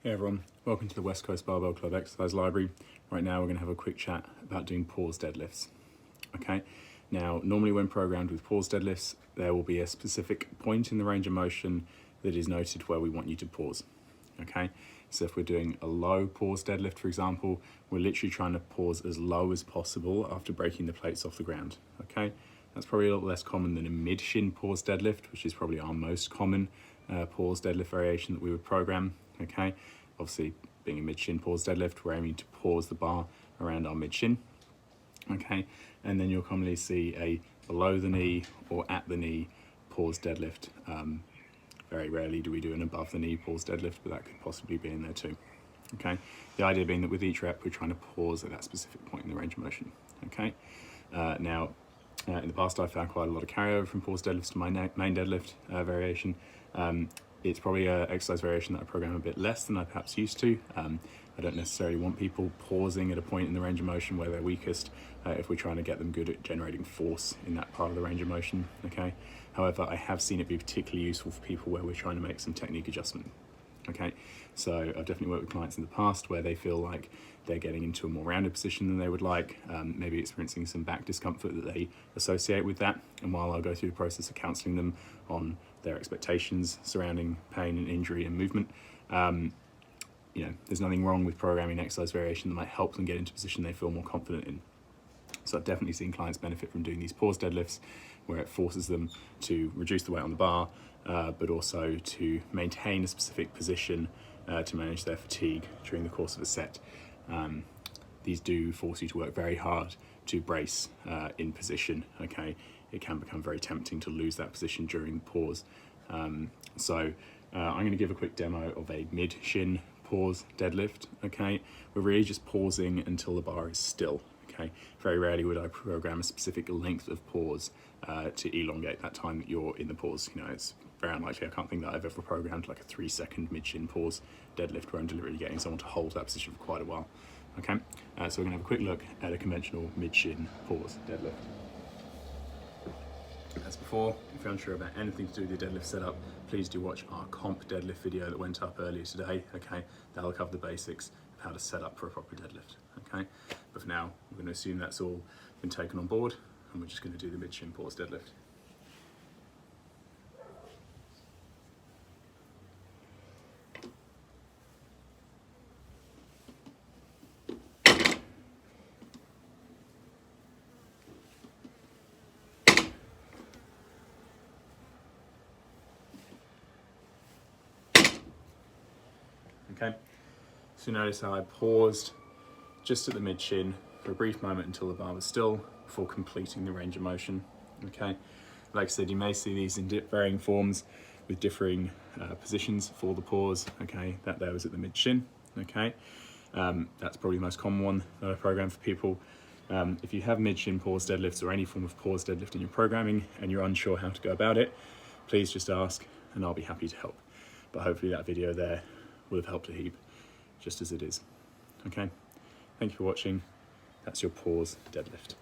Hey everyone, welcome to the West Coast Barbell Club exercise library. Right now we're going to have a quick chat about doing pause deadlifts. Okay, now normally when programmed with pause deadlifts, there will be a specific point in the range of motion that is noted where we want you to pause. Okay, so if we're doing a low pause deadlift, for example, we're literally trying to pause as low as possible after breaking the plates off the ground. Okay, that's probably a little less common than a mid-shin pause deadlift, which is probably our most common pause deadlift variation that we would program. Okay, obviously being a mid-shin pause deadlift, we're aiming to pause the bar around our mid-shin. Okay, and then you'll commonly see a below the knee or at the knee pause deadlift. Very rarely do we do an above the knee pause deadlift, but that could possibly be in there too. Okay, the idea being that with each rep we're trying to pause at that specific point in the range of motion. Okay, now in the past I've found quite a lot of carryover from pause deadlifts to my main deadlift variation. It's probably an exercise variation that I program a bit less than I perhaps used to. I don't necessarily want people pausing at a point in the range of motion where they're weakest if we're trying to get them good at generating force in that part of the range of motion. Okay. However, I have seen it be particularly useful for people where we're trying to make some technique adjustment. Okay, so I've definitely worked with clients in the past where they feel like they're getting into a more rounded position than they would like, maybe experiencing some back discomfort that they associate with that. And while I'll go through the process of counselling them on their expectations surrounding pain and injury and movement, there's nothing wrong with programming exercise variation that might help them get into a position they feel more confident in. So I've definitely seen clients benefit from doing these pause deadlifts where it forces them to reduce the weight on the bar, but also to maintain a specific position to manage their fatigue during the course of a set. These do force you to work very hard to brace in position. Okay, it can become very tempting to lose that position during the pause. So I'm going to give a quick demo of a mid-shin pause deadlift. Okay, we're really just pausing until the bar is still. Okay, very rarely would I program a specific length of pause to elongate that time that you're in the pause. It's very unlikely. I can't think that I've ever programmed like a 3-second mid-shin pause deadlift where I'm deliberately getting someone to hold that position for quite a while. Okay, so we're going to have a quick look at a conventional mid-shin pause deadlift. As before, if you're unsure about anything to do with the deadlift setup, please do watch our comp deadlift video that went up earlier today. Okay, that'll cover the basics of how to set up for a proper deadlift. Okay, but for now, we're going to assume that's all been taken on board, and we're just going to do the mid-shin pause deadlift. Okay, so notice how I paused just at the mid-shin for a brief moment until the bar was still before completing the range of motion. Okay, like I said, you may see these in varying forms with differing positions for the pause. Okay, that there was at the mid-shin. Okay, that's probably the most common one that I program for people. If you have mid-shin pause deadlifts or any form of pause deadlift in your programming and you're unsure how to go about it, please just ask and I'll be happy to help. But hopefully that video there will have helped a heap, just as it is. Okay, thank you for watching. That's your pause deadlift.